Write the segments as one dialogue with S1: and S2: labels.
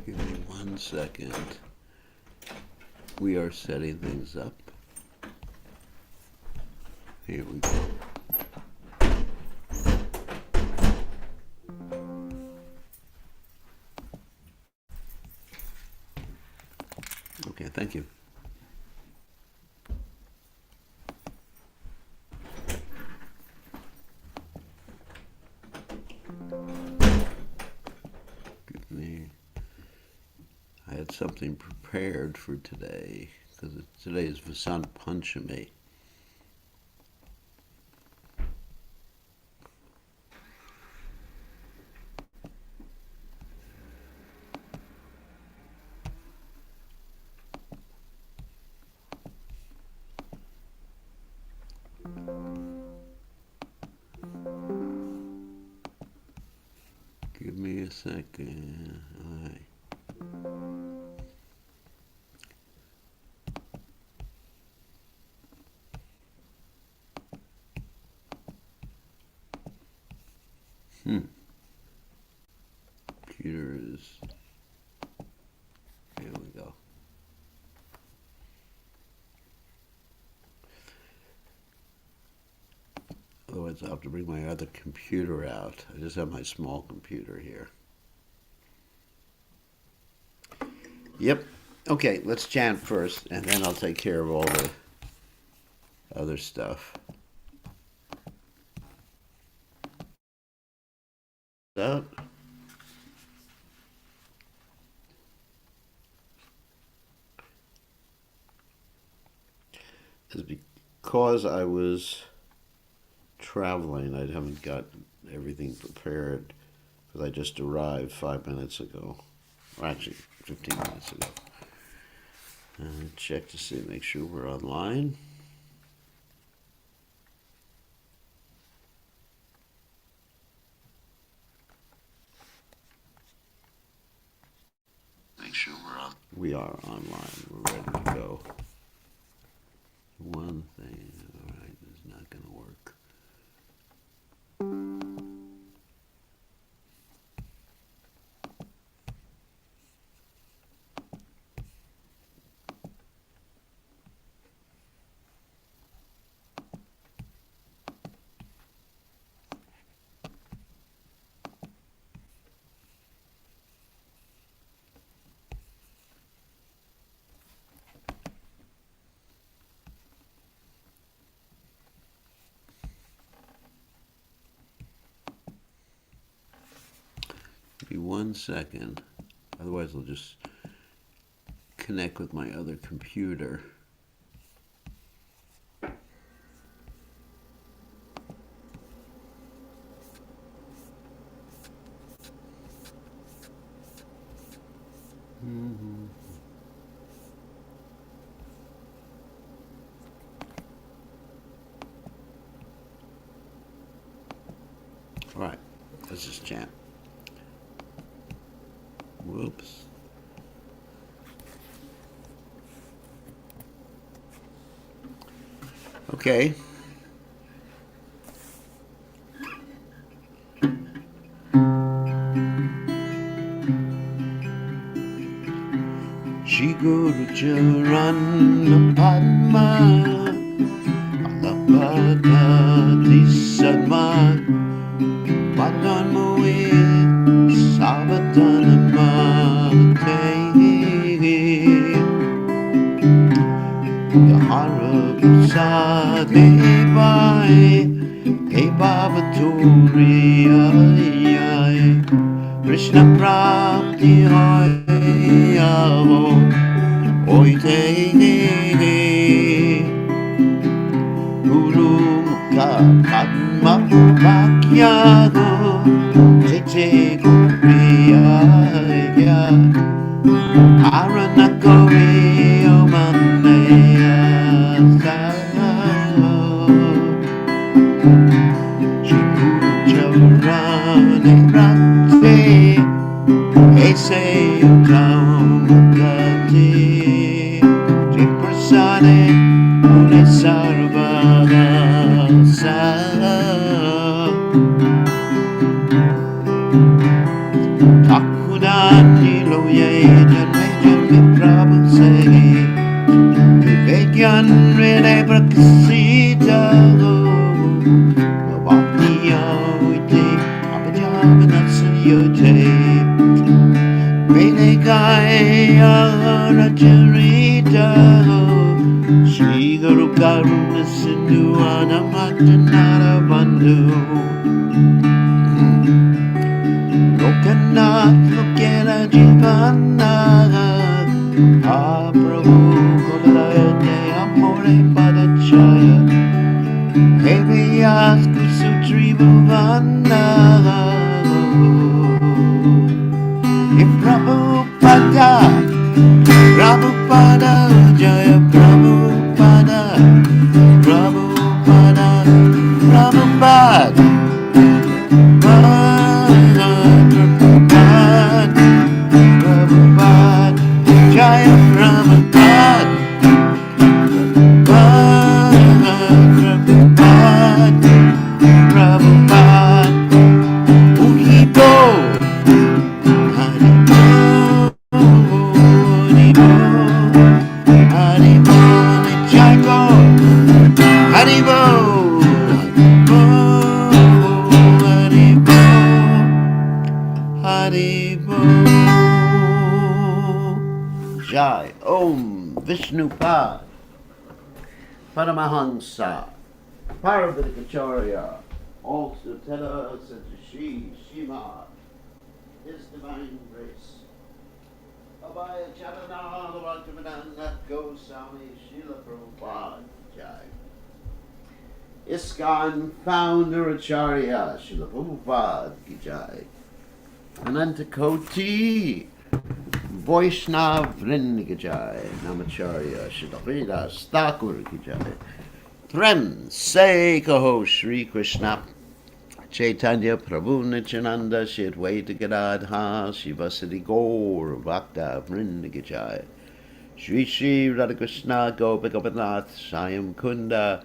S1: Give me 1 second. We are setting things up. Here we go. Okay, thank you. I had something prepared for today, because today is Vasant Panchami. Give me a second. All right. Computer is, here we go. Otherwise I'll have to bring my other computer out. I just have my small computer here. Yep. Okay, let's chant first, and then I'll take care of all the other stuff. Out. Is because I was traveling, I haven't got everything prepared, because I just arrived 5 minutes ago, or actually 15 minutes ago. Check to see, make sure we're online. Make sure we're on. We are online. We're ready to go. One thing, all right, is not going to work. Give me 1 second, otherwise I'll just connect with my other computer. All right, let's just chant. Whoops. Okay. Shri Guru Charan Padma Alapagati Sadma Padan Moed Sabadanamate Yahara Sadevai He Babaturiya Krishna Prapti Hoyavo Oite Guru Mukha Padma Pakyado Tete Guriya Aranakariya Ese utamukati Jiprasane Une Sarvada Sa Takunani Loye Janme Janme Prabhase Vivekyan Rene Prakasita Bhaktiya Vite Abhijabhanatsayote Venekaya Racharita Shri Guru Karuna Sindhu Anamattanara Bandhu Lokanath Lokela Jivana Prabhu Kodalaya De Amore Padachaya Hevyas Kusutri Bhavana Prabhupada, Prabhupada, Jaya Prabhupada, Prabhupada, Prabhupada, Prabhupada, Prabhupada, Jaya Prabhupada, Prabhupada, Prabhupada, Uhipo. Jai Om Vishnu Pad Paramahansa Parvadikacharya Also Teta Satashi Shima His Divine Grace Abhaya Chalana Bhaktivedanta Goswami Srila Prabhupada Jai ISKCON Founder Acharya Srila Prabhupada Ki Jai Ananta Koti Vaishnav Vrinda Ki Jai Namacharya Srila Haridas Thakur Ki Jai Prem Se Kaho Shri Krishna Chaitanya Prabhu Nityananda Shri Advaita Gadadha Shivasati Gaur Bhakta Vrinda Ki Jai Shri Shri Radhakrishna Gopakapanath Sayam Kunda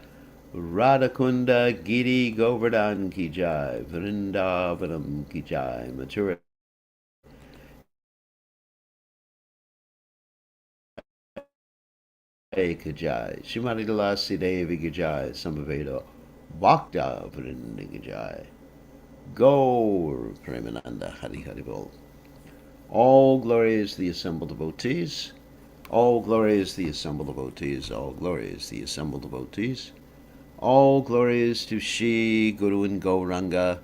S1: Radhakunda Giri Govardhan Ki Jai Vrindavanam Ki Jai Mathura Ki Jai Shrimati Tulasi Devi Ki Jai Samaveda Bhakta Vrinda Ki Jai Gaur Premananda Hari Hari Bol. All glory is the assembled devotees. All glory is the assembled devotees. All glory is the assembled devotees. All glory is to Shri Guru and Gauranga.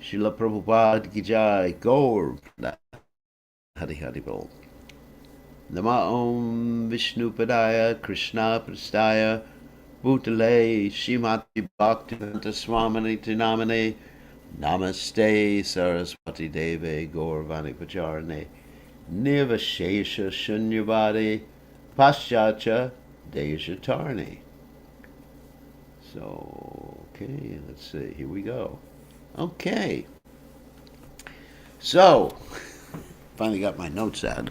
S1: Srila Prabhupada Ki Jai. Gaur Hari Hari Bol. Nama Om Vishnu Padaya Krishna Prastaya Bhutale Shrimati Bhaktivedanta Swamini Tinamane Namaste Saraswati Deve Gauravani Pacharane Nirvashesha Shunyavadi Paschatya Deshatarni. So, okay, let's see, here we go. Okay. So, finally got my notes out.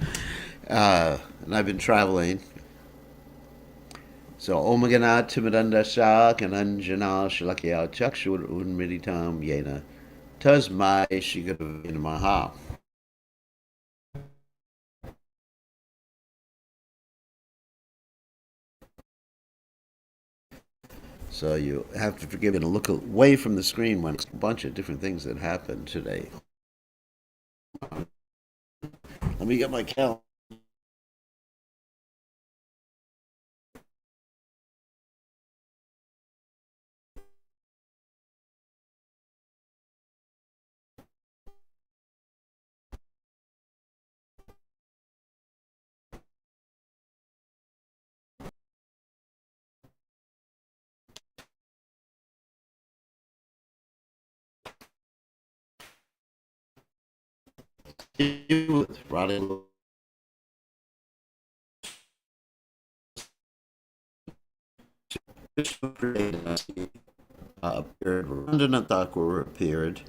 S1: And I've been traveling. So, Omagana Timadanda Sak and Anjana Shalakya Chakshur Unmiritam Yena Tasmai Shigavina Maha. So you have to forgive me to look away from the screen when it's a bunch of different things that happened today. Let me get my calendar. With Radharani appeared, Rabindranath Tagore appeared,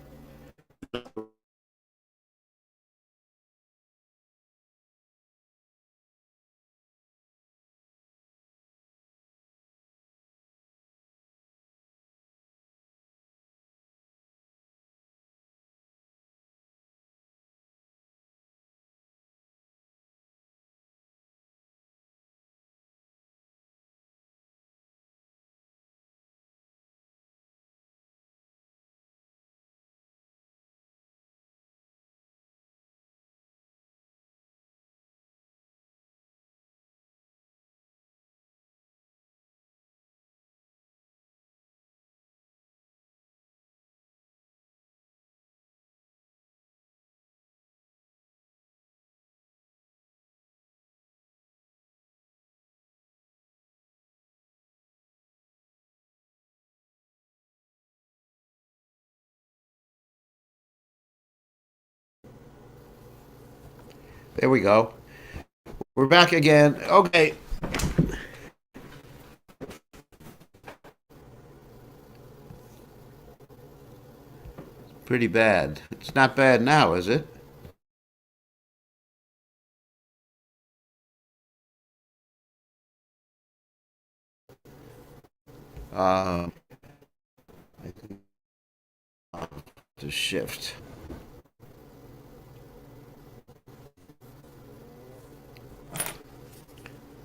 S1: There we go. We're back again. Okay. Pretty bad. It's not bad now, is it? Uh, I think to shift.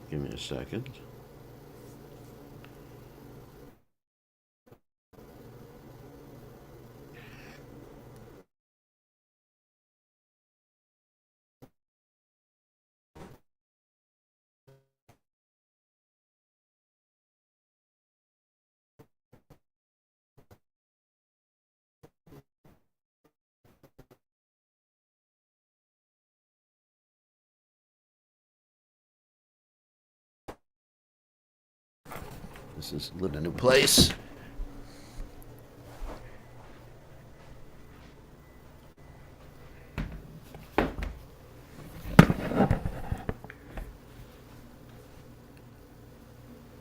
S1: Give me a second. This is a little new place.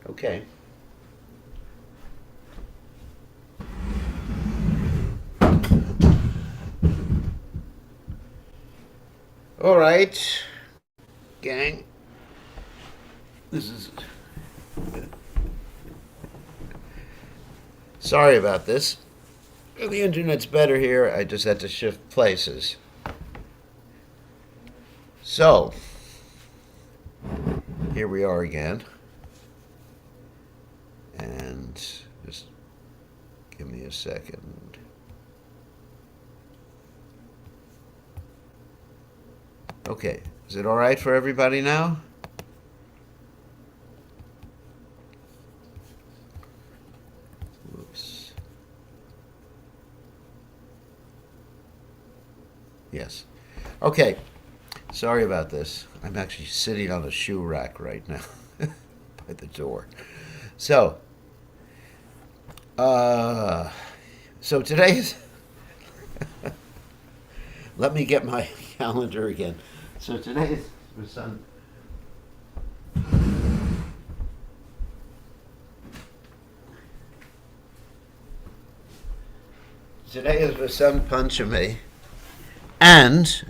S1: Okay. All right, gang. This is. Sorry about this. The internet's better here. I just had to shift places. So, here we are again. And just give me a second. Okay, is it all right for everybody now? Whoops. Yes. Okay, sorry about this. I'm actually sitting on a shoe rack right now by the door. So, so today's. Let me get my calendar again. So today is for Sun. Today is Vasant Panchami, and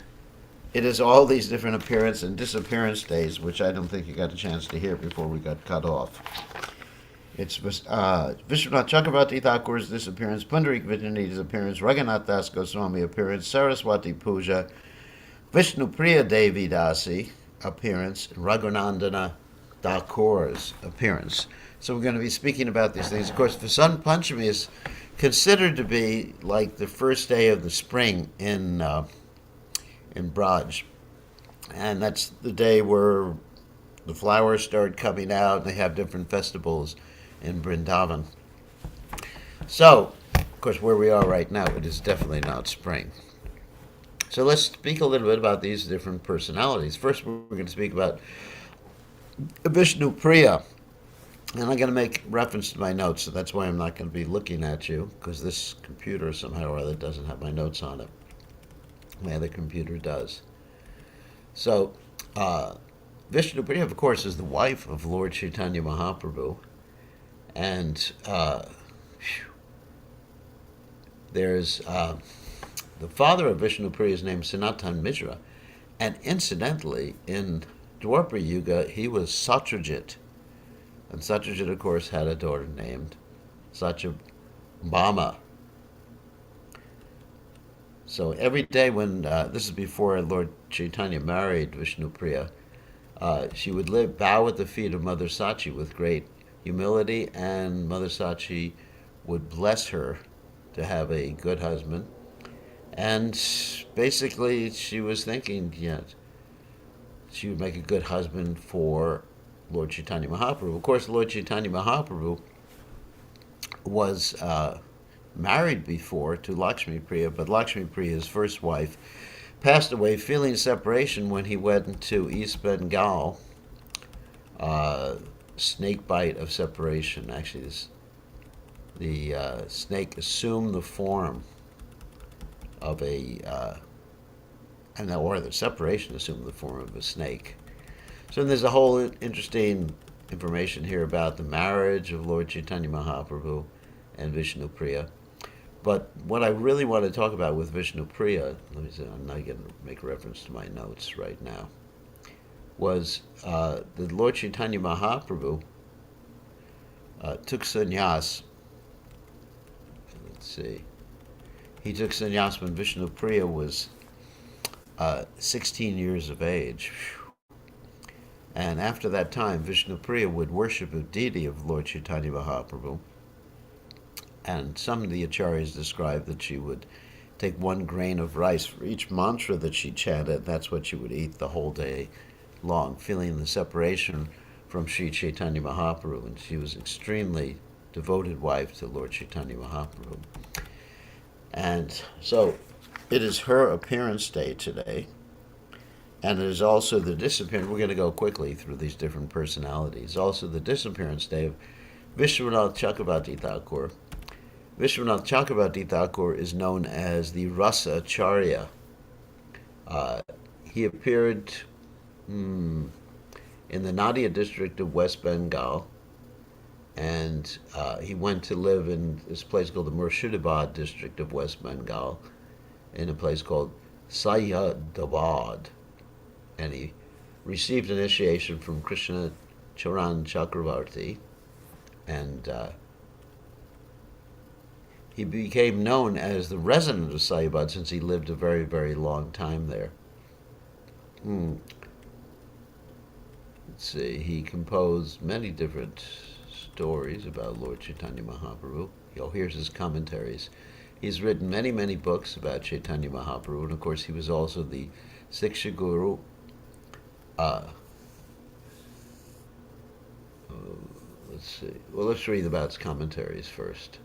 S1: it is all these different appearance and disappearance days, which I don't think you got a chance to hear before we got cut off. It's Vishwanath Chakravarti Thakur's disappearance, Pundarik Vijayani's appearance, Raghunath Das Goswami appearance, Saraswati Puja, Vishnu Priya Devi Dasi appearance, and Raghunandana Thakur's appearance. So we're going to be speaking about these things. Of course, Vasant Panchami is considered to be like the first day of the spring in Braj, and that's the day where the flowers start coming out, and they have different festivals in Vrindavan. So, of course, where we are right now, it is definitely not spring. So let's speak a little bit about these different personalities. First, we're going to speak about Vishnu Priya. And I'm going to make reference to my notes, so that's why I'm not going to be looking at you, because this computer somehow or other doesn't have my notes on it. My other computer does. So, Vishnu Priya, of course, is the wife of Lord Chaitanya Mahaprabhu. And there's the father of Vishnu Priya is named Sanatan Mishra. And incidentally, in Dwapara Yuga, he was Satyajit. And Satyajit, of course, had a daughter named Satyabhama. So every day when, this is before Lord Chaitanya married Vishnu Priya, she would bow at the feet of Mother Sachi with great humility, and Mother Sachi would bless her to have a good husband. And basically, she was thinking, she would make a good husband for Lord Chaitanya Mahaprabhu. Of course, Lord Chaitanya Mahaprabhu was married before to Lakshmi Priya, but Lakshmi Priya, his first wife, passed away feeling separation when he went to East Bengal. Snake bite of separation. Actually, the snake assumed the form of a or the separation assumed the form of a snake. So there's a whole interesting information here about the marriage of Lord Chaitanya Mahaprabhu and Vishnu Priya. But what I really want to talk about with Vishnu Priya, let me see, I'm not going to make reference to my notes right now, was that Lord Chaitanya Mahaprabhu took sannyas. Let's see. He took sannyas when Vishnu Priya was 16 years of age. And after that time, Vishnu Priya would worship a deity of Lord Chaitanya Mahaprabhu. And some of the acharyas describe that she would take 1 grain of rice for each mantra that she chanted. That's what she would eat the whole day long, feeling the separation from Sri Chaitanya Mahaprabhu. And she was an extremely devoted wife to Lord Chaitanya Mahaprabhu. And so it is her appearance day today. And it is also the disappearance. We're going to go quickly through these different personalities. Also the disappearance day of Vishwanath Chakravarti Thakur. Vishwanath Chakravarti Thakur is known as the Rasa Acharya. He appeared in the Nadia district of West Bengal, and he went to live in this place called the Murshidabad district of West Bengal, in a place called Sayyadabad. And he received initiation from Krishna Charan Chakravarti, and he became known as the resident of Sayyadabad since he lived a very, very long time there. Let's see, he composed many different stories about Lord Chaitanya Mahaprabhu. Here's his commentaries. He's written many, many books about Chaitanya Mahaprabhu, and of course he was also the Siksha Guru. Let's see. Well, let's read about his commentaries first.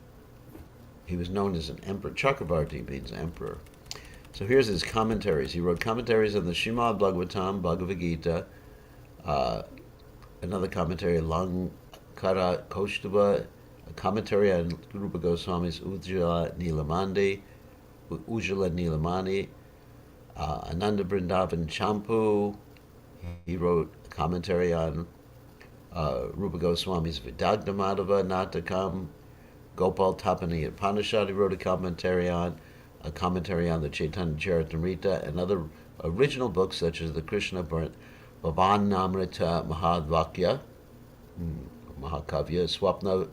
S1: He was known as an emperor. Chakravarti means emperor. So here's his commentaries. He wrote commentaries on the Srimad Bhagavatam, Bhagavad Gita, another commentary, Lankara Koshtubha, a commentary on Rupa Goswami's Ujjala Nilamani, Ananda Vrindavan Champu. He wrote a commentary on Rupa Goswami's Vidagdha Madhava Natakam. Gopal Tapani Upanishad he wrote a commentary on the Chaitanya Charitamrita, and other original books such as the Krishna Bhavanamrita Mahadvakya, Mahakavya, Swapna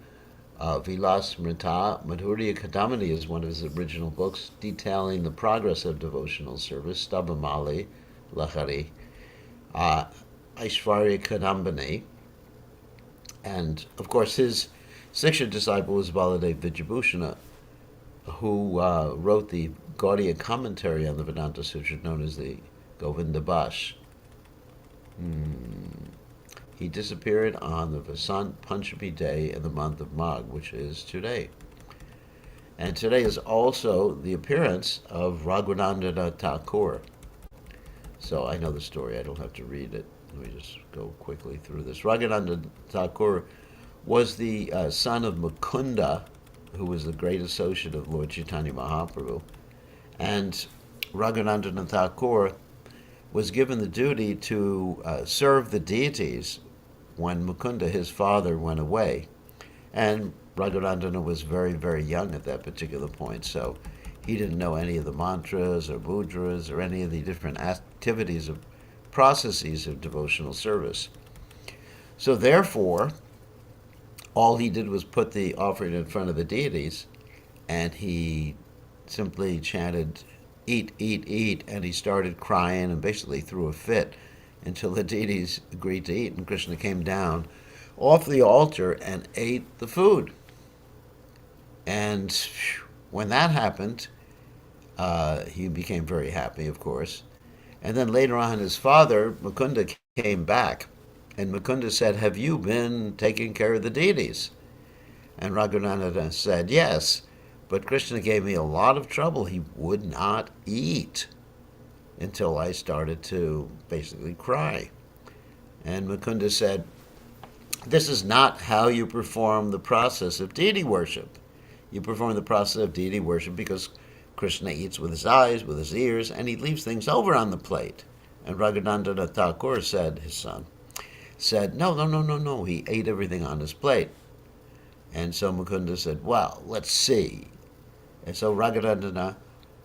S1: Vilas Mrita, Madhurya Kadamini is one of his original books detailing the progress of devotional service, Stabhamali Lahari, Aishwarya Kadambini, and of course his Siksha disciple was Baladev Vijayabhushana, who wrote the Gaudiya commentary on the Vedanta Sutra known as the Govinda Bhash. He disappeared on the Vasant Panchami day in the month of Magh, which is today. And today is also the appearance of Raghunandana Thakur. So I know the story, I don't have to read it. Let me just go quickly through this. Raghunandana Thakur was the son of Mukunda, who was the great associate of Lord Chaitanya Mahaprabhu. And Raghunandana Thakur was given the duty to serve the deities when Mukunda, his father, went away. And Raghunandana was very, very young at that particular point, so he didn't know any of the mantras or mudras or any of the different activities of processes of devotional service. So therefore, all he did was put the offering in front of the deities, and he simply chanted, "Eat, eat, eat," and he started crying and basically threw a fit until the deities agreed to eat, and Krishna came down off the altar and ate the food. And when that happened, he became very happy, of course. And then later on, his father, Mukunda, came back. And Mukunda said, "Have you been taking care of the deities?" And Raghunandana said, "Yes, but Krishna gave me a lot of trouble. He would not eat until I started to basically cry." And Mukunda said, "This is not how you perform the process of deity worship. You perform the process of deity worship because Krishna eats with his eyes, with his ears, and he leaves things over on the plate. And Raghulandana Thakur said, his son, said, no, he ate everything on his plate. And so Mukunda said, well, let's see. And so Raghulandana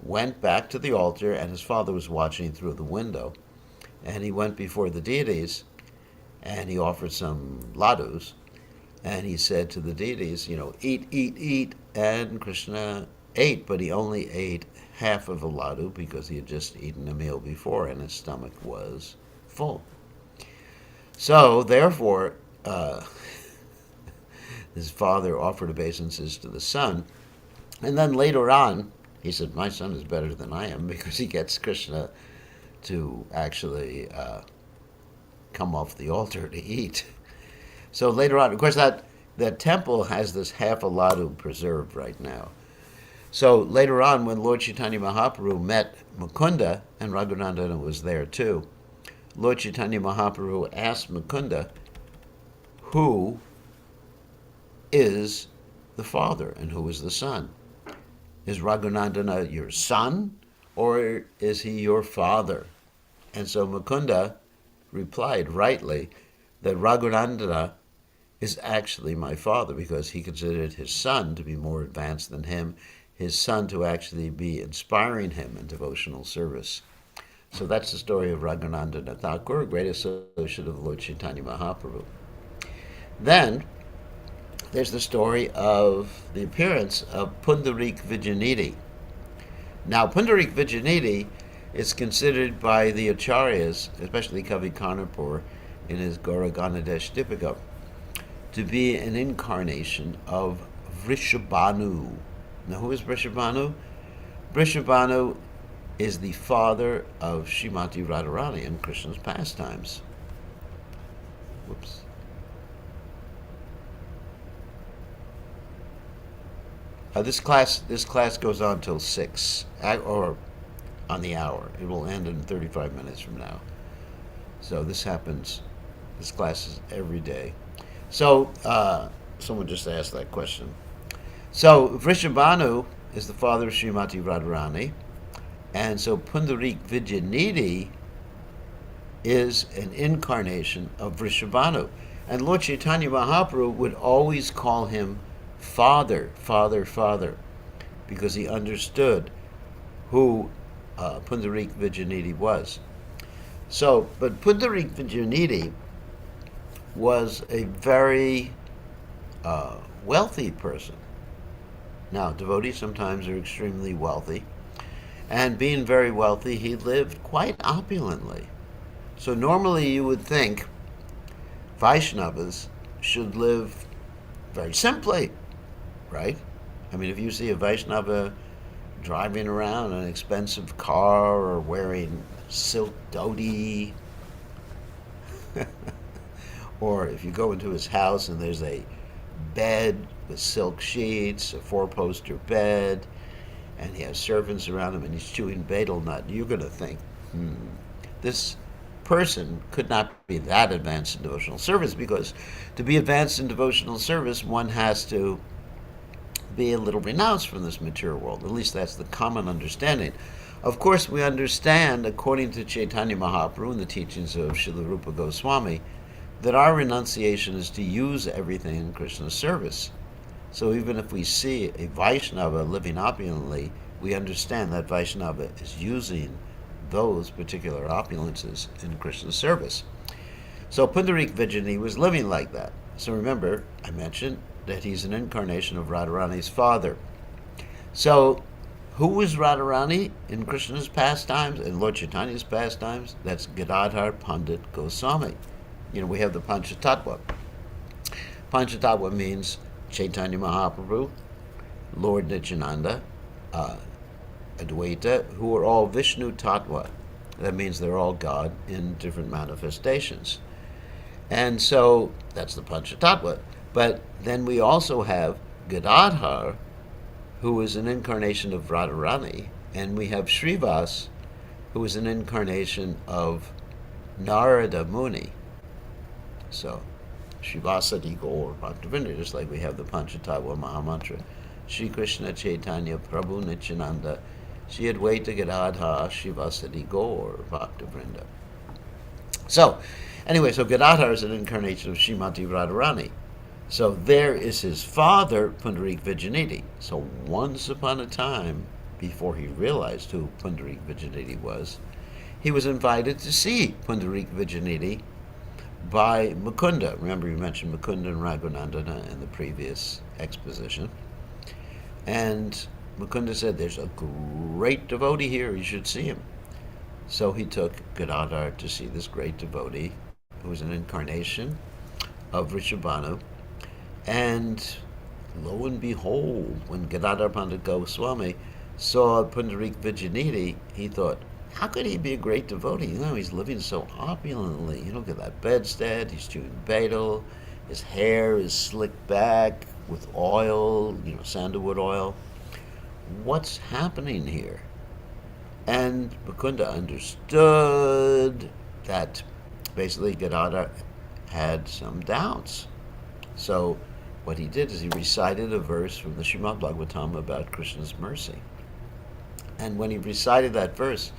S1: went back to the altar, and his father was watching through the window. And he went before the deities, and he offered some ladus, and he said to the deities, eat, and Krishna ate, but he only ate half of a ladu because he had just eaten a meal before, and his stomach was full. So, therefore, his father offered obeisances to the son, and then later on, he said, my son is better than I am because he gets Krishna to actually come off the altar to eat. So later on, of course, that temple has this half a ladu preserved right now. So later on, when Lord Chaitanya Mahaprabhu met Mukunda, and Raghulandana was there too, Lord Chaitanya Mahaprabhu asked Mukunda, who is the father and who is the son? Is Raghulandana your son, or is he your father? And so Mukunda replied rightly that Raghulandana is actually my father, because he considered his son to be more advanced than him, his son to actually be inspiring him in devotional service. So that's the story of Raghulandana Thakur, great associate of Lord Chaitanya Mahaprabhu. Then there's the story of the appearance of Pundarik Vijayanidhi. Now, Pundarik Vijayanidhi is considered by the Acharyas, especially Kavi Karnapur in his Gauraganadesh Dipika, to be an incarnation of Vrishabhanu. Now, who is Vrishabhanu? Vrishabhanu is the father of Srimati Radharani in Krishna's Pastimes. Whoops. This class goes on till 6, or on the hour. It will end in 35 minutes from now. So this class is every day. So someone just asked that question. So Vrishabhanu is the father of Srimati Radharani, and so Pundarik Vijayanidhi is an incarnation of Vrishabhanu. And Lord Chaitanya Mahaprabhu would always call him Father, Father, Father, because he understood who Pundarik Vijayanidhi was. So, but Pundarik Vijayanidhi was a very wealthy person. Now, devotees sometimes are extremely wealthy, and being very wealthy, he lived quite opulently. So normally you would think Vaishnavas should live very simply, right? I mean, if you see a Vaishnava driving around an expensive car or wearing silk dhoti, or if you go into his house and there's a bed with silk sheets, a 4-poster bed, and he has servants around him and he's chewing betel nut, you're going to think, this person could not be that advanced in devotional service, because to be advanced in devotional service, one has to be a little renounced from this material world. At least that's the common understanding. Of course, we understand, according to Chaitanya Mahaprabhu and the teachings of Srila Rupa Goswami, that our renunciation is to use everything in Krishna's service. So even if we see a Vaishnava living opulently, we understand that Vaishnava is using those particular opulences in Krishna's service. So Pundarik Vijayanidhi was living like that. So remember, I mentioned that he's an incarnation of Radharani's father. So who was Radharani in Krishna's pastimes, in Lord Chaitanya's pastimes? That's Gadadhar Pandit Goswami. We have the Panchatattva. Panchatattva means Chaitanya Mahaprabhu, Lord Nityananda, Advaita, who are all Vishnu Tattva. That means they're all God in different manifestations. And so that's the Panchatattva. But then we also have Gadadhar, who is an incarnation of Radharani, and we have Srivas, who is an incarnation of Narada Muni. So, Srivasadi Gaur Bhaktivinoda, just like we have the Panchatattva Mahamantra. Shri Krishna Chaitanya Prabhu Nityananda Shri Advaita Gadadhar Shivasati Gaur Bhaktivinoda. So, anyway, so Gadadhar is an incarnation of Srimati Radharani. So there is his father, Pundarik Vijayanidhi. So once upon a time, before he realized who Pundarik Vijayanidhi was, he was invited to see Pundarik Vijayanidhi by Mukunda. Remember, you mentioned Mukunda and Raghunandana in the previous exposition. And Mukunda said, there's a great devotee here, you should see him. So he took Gadadhar to see this great devotee, who was an incarnation of Rishabhanu. And lo and behold, when Gadadhar Pandit Goswami saw Pundarik Vijayanidhi, he thought, how could he be a great devotee? He's living so opulently. Look at that bedstead, he's chewing betel, his hair is slicked back with oil, sandalwood oil. What's happening here? And Mukunda understood that basically Gadadhar had some doubts. So what he did is he recited a verse from the Srimad Bhagavatam about Krishna's mercy. And when he recited that verse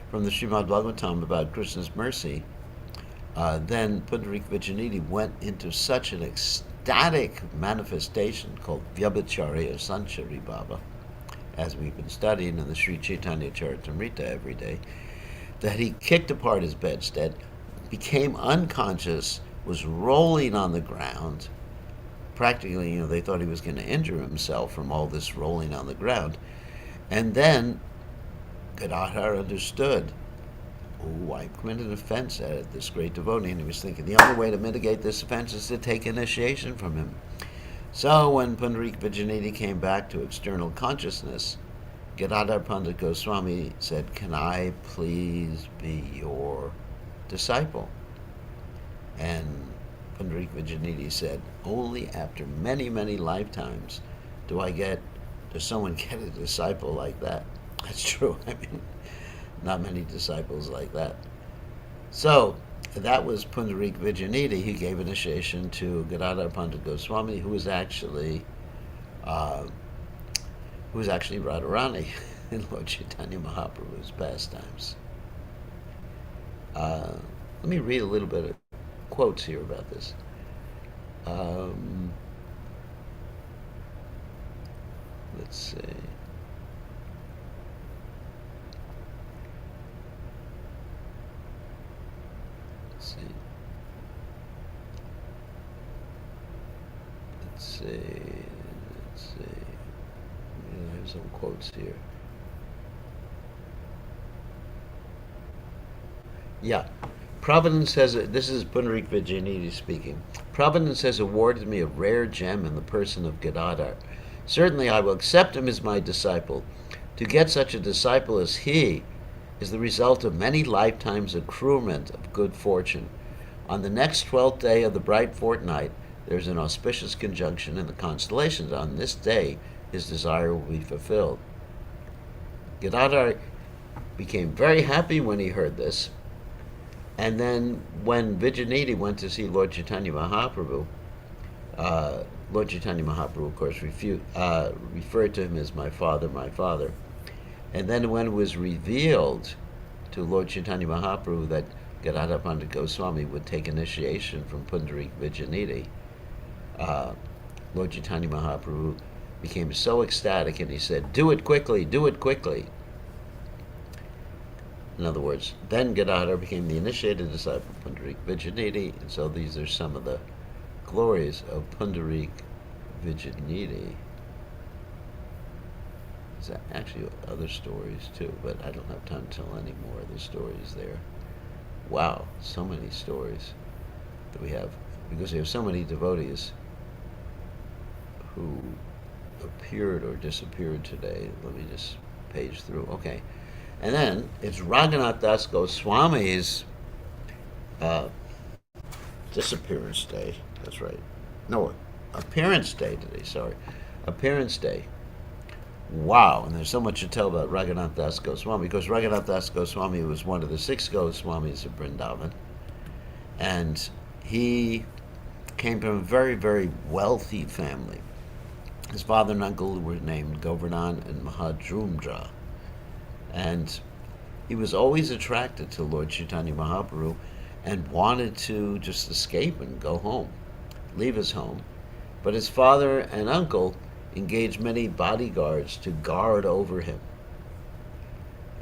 S1: from the Srimad Bhagavatam about Krishna's mercy, then Pundarik Vijayanidhi went into such an ecstatic manifestation called Vyabhacharya Sanchari Baba, as we've been studying in the Sri Chaitanya Charitamrita every day, that he kicked apart his bedstead, became unconscious, was rolling on the ground. Practically, they thought he was going to injure himself from all this rolling on the ground. And then Gadadhar understood, I committed an offense at this great devotee, and he was thinking the only way to mitigate this offense is to take initiation from him. So when Pundarik Vijayanidhi came back to external consciousness, Gadadhar Pandit Goswami said, can I please be your disciple? And Pundarik Vijayanidhi said, only after many, many lifetimes does someone get a disciple like that. That's true. Not many disciples like that. So that was Pundarik Vijayanidhi. He gave initiation to Gadadhar Pandit Goswami, who was actually Radharani in Lord Chaitanya Mahaprabhu's pastimes. Let me read a little bit of quotes here about this. Let's see. Let's see. I have some quotes here. Yeah. Providence has, this is Pundarik Vijayanidhi speaking. Providence has awarded me a rare gem in the person of Gadadhar. Certainly I will accept him as my disciple. To get such a disciple as he is the result of many lifetimes' accruement of good fortune. On the next 12th day of the bright fortnight, there is an auspicious conjunction in the constellations. On this day, his desire will be fulfilled. Gadadhar became very happy when he heard this. And then when Vijayanidhi went to see Lord Chaitanya Mahaprabhu, Lord Chaitanya Mahaprabhu, of course, referred to him as my father, my father. And then when it was revealed to Lord Chaitanya Mahaprabhu that Gadadhar Pandit Goswami would take initiation from Pundarik Vijayanidhi, Lord Chaitanya Mahaprabhu became so ecstatic and he said, do it quickly, do it quickly. In other words, then Gadadhar became the initiated disciple of Pundarik Vijayanidhi, and so these are some of the glories of Pundarik Vijayanidhi. There's actually other stories too, but I don't have time to tell any more of the stories there. Wow, so many stories that we have, because we have so many devotees who appeared or disappeared today. Let me just page through. Okay. And then it's Raghunath Das Goswami's disappearance day. That's right. No, appearance day today, sorry. Appearance day. Wow, and there's so much to tell about Raghunath Das Goswami, because Raghunath Das Goswami was one of the 6 Goswamis of Vrindavan, and he came from a very, very wealthy family. His father and uncle were named Govardhan and Mahadrumdra. And he was always attracted to Lord Chaitanya Mahaprabhu and wanted to just escape and go home, leave his home. But his father and uncle engaged many bodyguards to guard over him.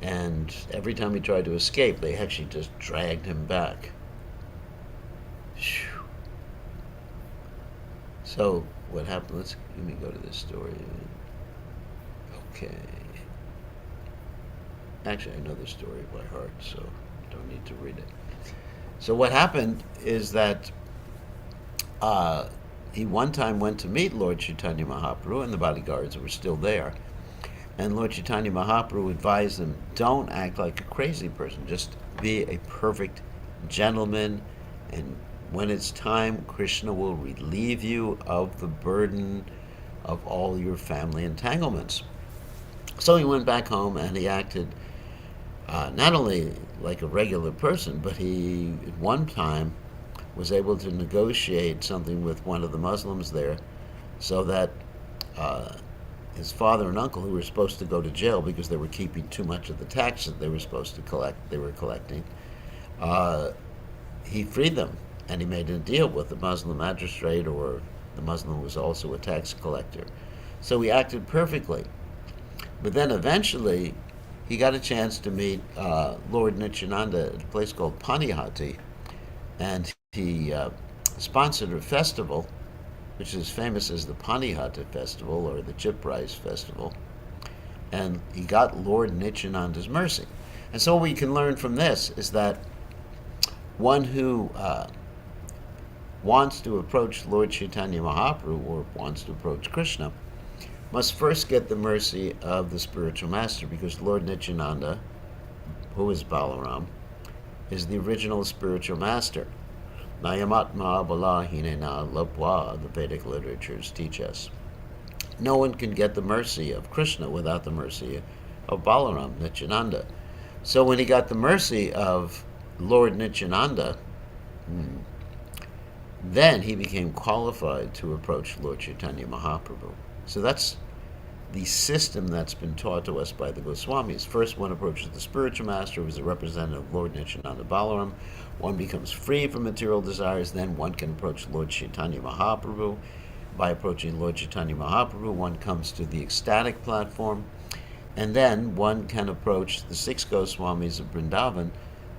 S1: And every time he tried to escape, they actually just dragged him back. Whew. So what happened? Let me go to this story. Okay. Actually, I know the story by heart, so don't need to read it. So what happened is that he one time went to meet Lord Chaitanya Mahaprabhu, and the bodyguards were still there. And Lord Chaitanya Mahaprabhu advised him, don't act like a crazy person. Just be a perfect gentleman, and when it's time, Krishna will relieve you of the burden of all your family entanglements. So he went back home and he acted not only like a regular person, but he at one time was able to negotiate something with one of the Muslims there so that his father and uncle, who were supposed to go to jail because they were keeping too much of the tax that they were supposed to collect, they were collecting, he freed them, and he made a deal with the Muslim magistrate, or the Muslim was also a tax collector. So he acted perfectly. But then eventually he got a chance to meet Lord Nityananda at a place called Panihati, and he sponsored a festival which is famous as the Panihata Festival or the Chip Rice Festival, and he got Lord Nityananda's mercy. And so what we can learn from this is that one who wants to approach Lord Chaitanya Mahaprabhu or wants to approach Krishna must first get the mercy of the spiritual master, because Lord Nityananda, who is Balaram, is the original spiritual master. Nayamatma bala hinena lapwa, the Vedic literatures teach us. No one can get the mercy of Krishna without the mercy of Balaram, Nityananda. So when he got the mercy of Lord Nityananda, then he became qualified to approach Lord Chaitanya Mahaprabhu. So that's the system that's been taught to us by the Goswamis. First, one approaches the spiritual master, who is a representative of Lord Nityananda Balaram. One becomes free from material desires. Then one can approach Lord Chaitanya Mahaprabhu. By approaching Lord Chaitanya Mahaprabhu, one comes to the ecstatic platform. And then one can approach the 6 Goswamis of Vrindavan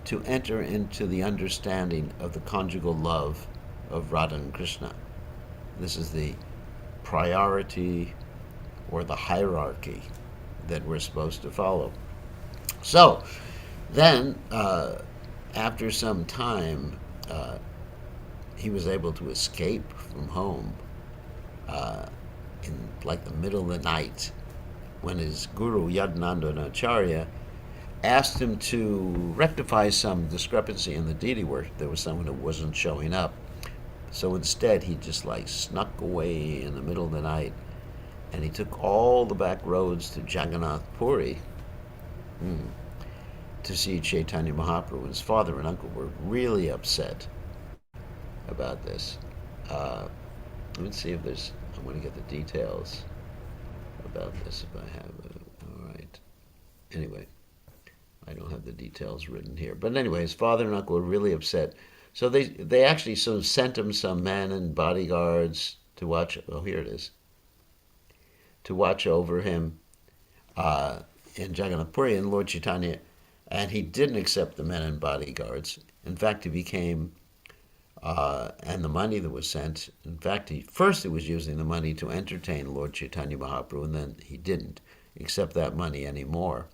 S1: to enter into the understanding of the conjugal love of Radha and Krishna. This is the priority or the hierarchy that we're supposed to follow. So then, after some time, he was able to escape from home in like the middle of the night, when his guru Yadnandanacharya asked him to rectify some discrepancy in the deity worship. There was someone who wasn't showing up. So instead, he just like snuck away in the middle of the night, and he took all the back roads to Jagannath Puri to see Chaitanya Mahaprabhu. His father and uncle were really upset about this. Let me see if there's, I want to get the details about this if I have it. All right. Anyway, I don't have the details written here. But anyway, his father and uncle were really upset. So they actually sort of sent him some men and bodyguards to watch. Oh, here it is. To watch over him in Jagannath Puri, and Lord Chaitanya, and he didn't accept the men and bodyguards. In fact, he became, and the money that was sent, in fact, he was using the money to entertain Lord Chaitanya Mahaprabhu, and then he didn't accept that money anymore,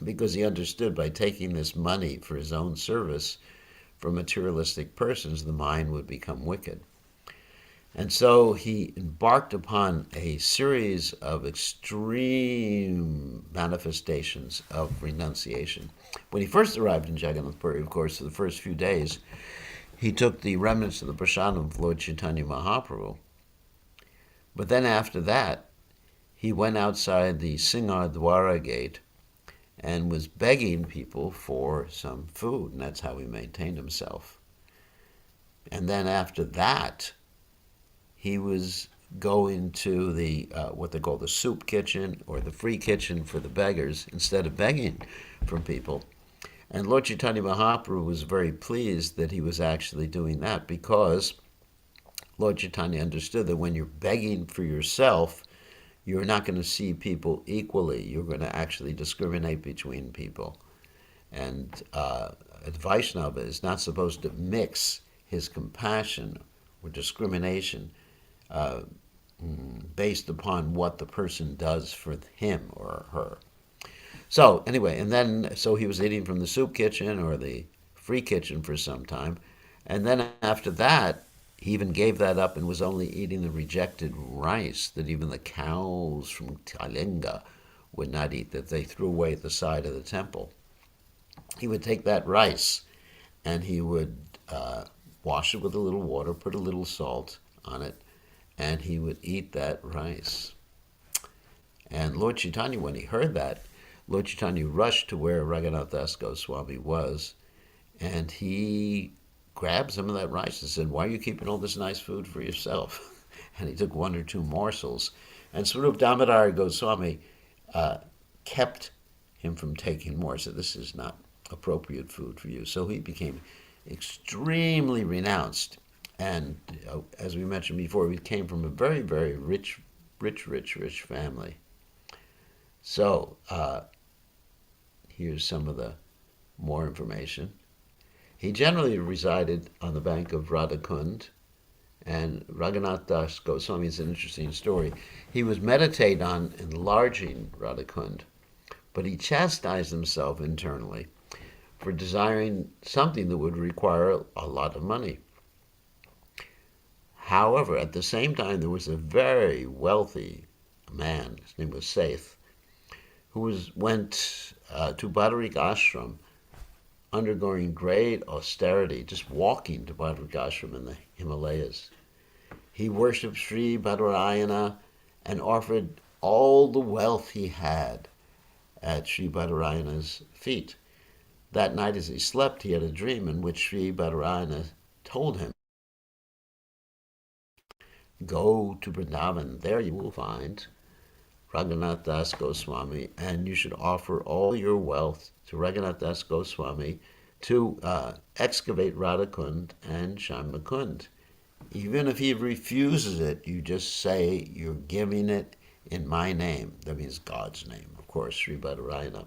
S1: because he understood by taking this money for his own service from materialistic persons, the mind would become wicked. And so he embarked upon a series of extreme manifestations of renunciation. When he first arrived in Jagannath Puri, of course, for the first few days, he took the remnants of the prasadam of Lord Chaitanya Mahaprabhu. But then after that, he went outside the Singar Dwara gate and was begging people for some food, and that's how he maintained himself. And then after that, he was go into the what they call the soup kitchen or the free kitchen for the beggars instead of begging from people. And Lord Chaitanya Mahaprabhu was very pleased that he was actually doing that, because Lord Chaitanya understood that when you're begging for yourself, you're not going to see people equally. You're going to actually discriminate between people. And a Vaishnava is not supposed to mix his compassion or discrimination based upon what the person does for him or her. So anyway, and then so he was eating from the soup kitchen or the free kitchen for some time, and then after that, he even gave that up and was only eating the rejected rice that even the cows from Kalinga would not eat, that they threw away at the side of the temple. He would take that rice and he would wash it with a little water, put a little salt on it, and he would eat that rice. And Lord Chaitanya, when he heard that, Lord Chaitanya rushed to where Raghunath Das Goswami was, and he grabbed some of that rice and said, "Why are you keeping all this nice food for yourself?" And he took one or two morsels. And Swarup Damodar Goswami kept him from taking more. Said, "This is not appropriate food for you." So he became extremely renounced. And as we mentioned before, he came from a very, very rich family. So here's some of the more information. He generally resided on the bank of Radhakund, and Raghunath Das Goswami is an interesting story. He was meditating on enlarging Radhakund, but he chastised himself internally for desiring something that would require a lot of money. However, at the same time, there was a very wealthy man, his name was Seth, who went to Badarik Ashram, undergoing great austerity, just walking to Badarik Ashram in the Himalayas. He worshipped Sri Badarayana and offered all the wealth he had at Sri Badarayana's feet. That night as he slept, he had a dream in which Sri Badarayana told him, "Go to Vrindavan, there you will find Raghunath Das Goswami, and you should offer all your wealth to Raghunath Das Goswami to excavate Radhakund and Shyamakund. Even if he refuses it, you just say you're giving it in my name." That means God's name, of course, Sri Badarayana.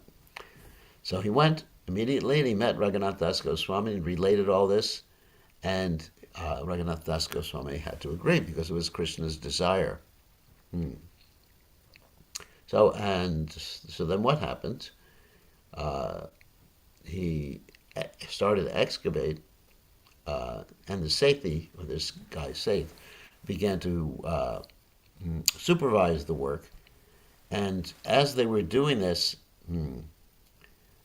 S1: So he went immediately and he met Raghunath Das Goswami and related all this, and Raghunath Das Goswami had to agree because it was Krishna's desire. So then what happened? He started to excavate, and the Sethi, or this guy Seth, began to supervise the work. And as they were doing this,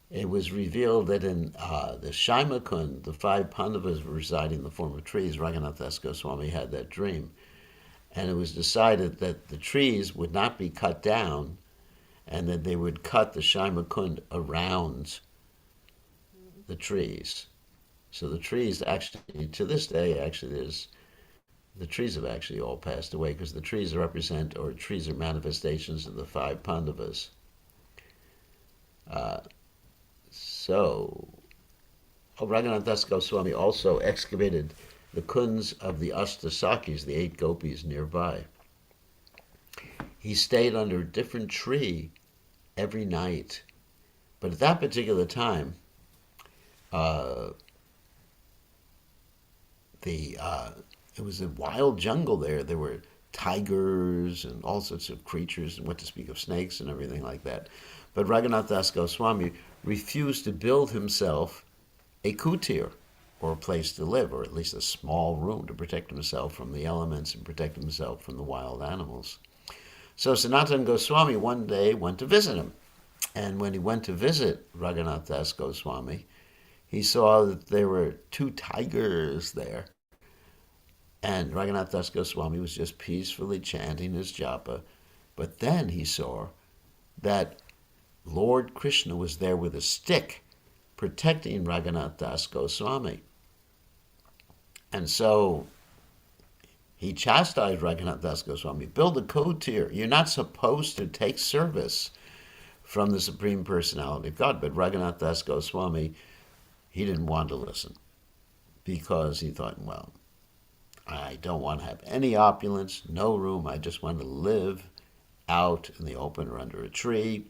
S1: it was revealed that in the Shaimakund, the 5 Pandavas were residing in the form of trees. Raghunath Das Goswami had that dream. And it was decided that the trees would not be cut down, and that they would cut the Shaimakund around the trees. So the trees actually, to this day, the trees have actually all passed away, because the trees trees are manifestations of the 5 Pandavas. Raghunath Das Goswami also excavated the kunds of the Astasakis, the 8 gopis nearby. He stayed under a different tree every night. But at that particular time, it was a wild jungle there. There were tigers and all sorts of creatures, and what to speak of snakes and everything like that. But Raghunath Das Goswami refused to build himself a kutir, or a place to live, or at least a small room to protect himself from the elements and protect himself from the wild animals. So Sanatana Goswami one day went to visit him. And when he went to visit Raghunath Das Goswami, he saw that there were 2 tigers there. And Raghunath Das Goswami was just peacefully chanting his japa. But then he saw that Lord Krishna was there with a stick protecting Raghunath Das Goswami. And so He chastised Raghunath Das Goswami. Build a kutir. You're not supposed to take service from the Supreme Personality of God. But Raghunath Das Goswami, he didn't want to listen because he thought, well, I don't want to have any opulence, no room. I just want to live out in the open or under a tree.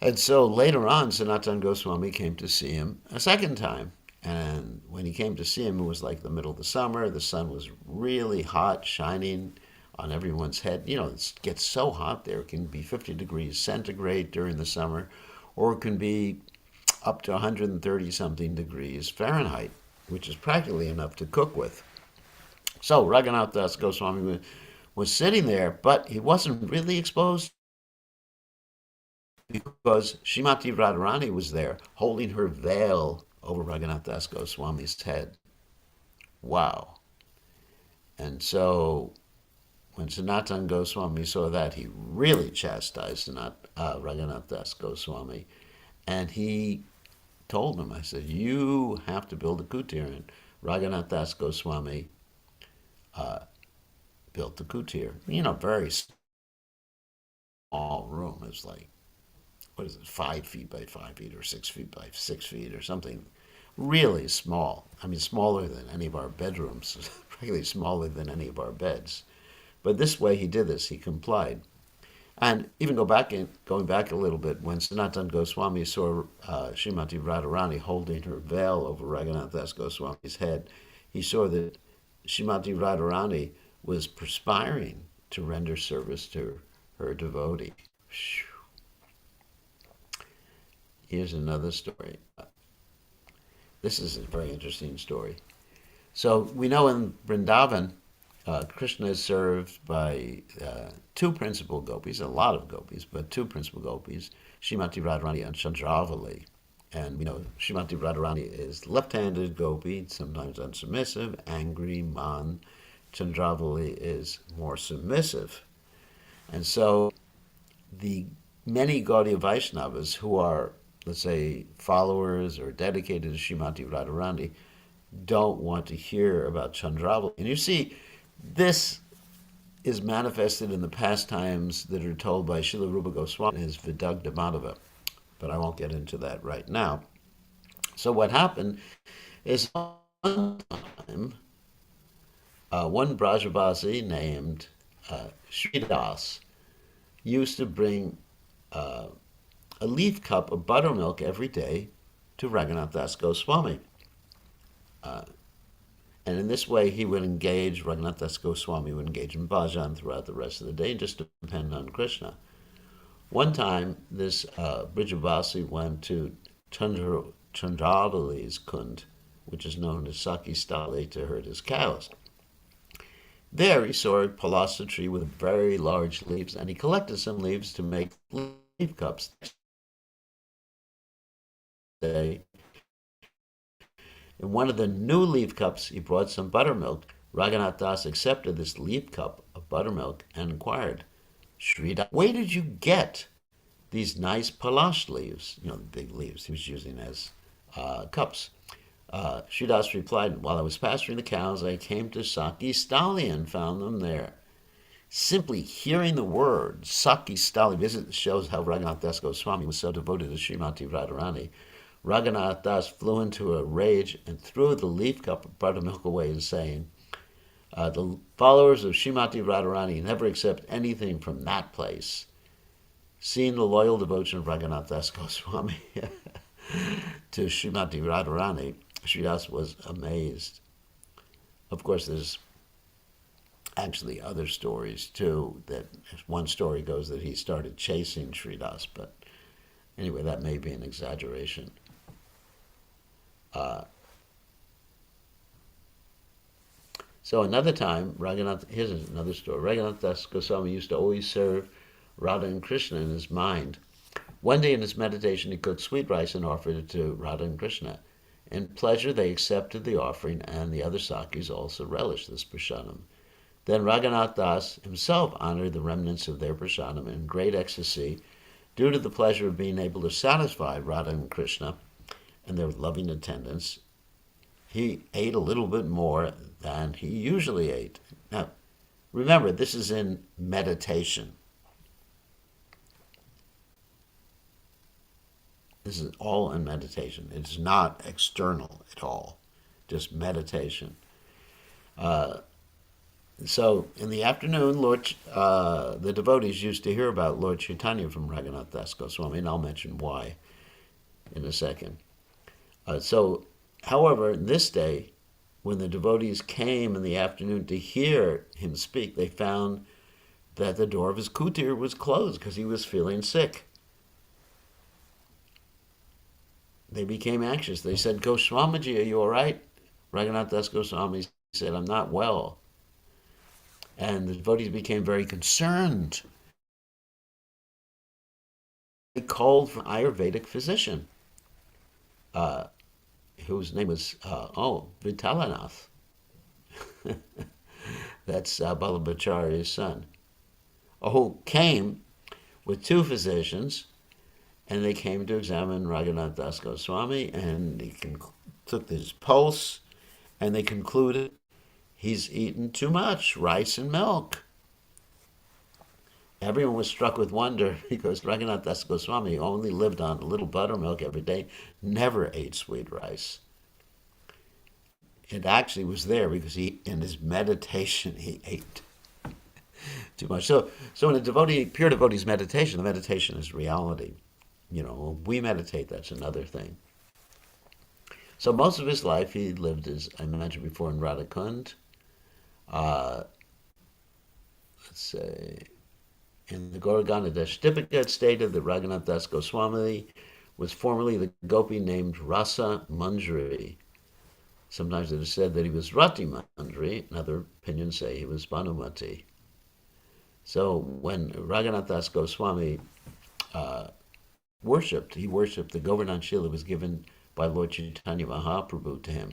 S1: And so later on, Sanatana Goswami came to see him a second time. And when he came to see him, it was like the middle of the summer. The sun was really hot, shining on everyone's head. You know, it gets so hot there. It can be 50 degrees centigrade during the summer, or it can be up to 130-something degrees Fahrenheit, which is practically enough to cook with. So Raghunath Das Goswami was sitting there, but he wasn't really exposed because Srimati Radharani was there holding her veil over Raghunath Das Goswami's head. Wow. And so when Sanatana Goswami saw that, he really chastised Raghunath Das Goswami. And he told him, I said, you have to build a kutir. And Raghunath Das Goswami built the kutir. You know, very small room. It was like, what is it, 5 feet by 5 feet or 6 feet by 6 feet or something. Really small. I mean, smaller than any of our bedrooms, practically smaller than any of our beds. But this way he did this. He complied. And even going back a little bit, when Sanatana Goswami saw Srimati Radharani holding her veil over Raghunath Das Goswami's head, he saw that Srimati Radharani was perspiring to render service to her devotee. Here's another story. This is a very interesting story. So we know in Vrindavan, Krishna is served by two principal gopis, a lot of gopis, but two principal gopis, Srimati Radharani and Chandravali. And we know Srimati Radharani is left-handed gopi, sometimes unsubmissive, angry, man. Chandravali is more submissive. And so the many Gaudiya Vaishnavas who are, let's say, followers or dedicated to Srimati Radharani don't want to hear about Chandravali. And you see, this is manifested in the pastimes that are told by Srila Rupa Goswami in his Vidagdha Madhava. But I won't get into that right now. So what happened is one time, one Brajabasi named Sridas used to bring a leaf cup of buttermilk every day to Raghunath Das Goswami. And in this way, he would engage, Raghunath Das Goswami would engage in bhajan throughout the rest of the day and just depend on Krishna. One time, this Brijavasi went to Chandravali's kund, which is known as Saki Stali, to herd his cows. There he saw a palasa tree with very large leaves, and he collected some leaves to make leaf cups. In one of the new leaf cups, he brought some buttermilk. Raghunath Das accepted this leaf cup of buttermilk and inquired, Sridhar, where did you get these nice palash leaves? You know, the big leaves he was using as cups. Sridas replied, while I was pasturing the cows, I came to Saki Stali and found them there. Simply hearing the word Saki Stali, this shows how Raghunath Das Goswami was so devoted to Srimati Radharani. Raghunath Das flew into a rage and threw the leaf cup of buttermilk away and saying, the followers of Srimati Radharani never accept anything from that place. Seeing the loyal devotion of Raghunath Das Goswami to Srimati Radharani, Sridas was amazed. Of course, there's actually other stories too. That one story goes that he started chasing Sridas, but anyway, that may be an exaggeration. So another time, here's another story. Raghunath Das Goswami used to always serve Radha and Krishna in his mind. One day in his meditation, he cooked sweet rice and offered it to Radha and Krishna. In pleasure, they accepted the offering, and the other Sakis also relished this prasadam. Then Raghunath Das himself honored the remnants of their prasadam in great ecstasy, due to the pleasure of being able to satisfy Radha and Krishna and their loving attendants. he ate a little bit more than he usually ate. Now, remember, this is in meditation. This is all in meditation. It's not external at all, just meditation. So in the afternoon, the devotees used to hear about Lord Chaitanya from Raghunath Das Goswami, and I'll mention why in a second. However, this day, when the devotees came in the afternoon to hear him speak, they found that the door of his kutir was closed because he was feeling sick. They became anxious. They said, Goswamiji, are you all right? Raghunath Das Goswami said, I'm not well. And the devotees became very concerned. They called for an Ayurvedic physician, whose name was, Vitalanath. That's Ballabhacharya's son, who came with two physicians, and they came to examine Raghunath Das Goswami, and they took his pulse, and they concluded he's eaten too much rice and milk. Everyone was struck with wonder because Raghunath Das Goswami only lived on a little buttermilk every day, never ate sweet rice. It actually was there because in his meditation, he ate too much. So in a pure devotee's meditation, the meditation is reality. We meditate, that's another thing. So most of his life, he lived, as I mentioned before, in Radhakund. Let's say, in the Gauragana Dashtipika, it stated that Raghunath Das Goswami was formerly the gopi named Rasa Manjari. Sometimes it is said that he was Rati Manjari, and other opinions say he was Bhanumati. So when Raghunath Das Goswami he worshipped the Govardhan that was given by Lord Chaitanya Mahaprabhu to him.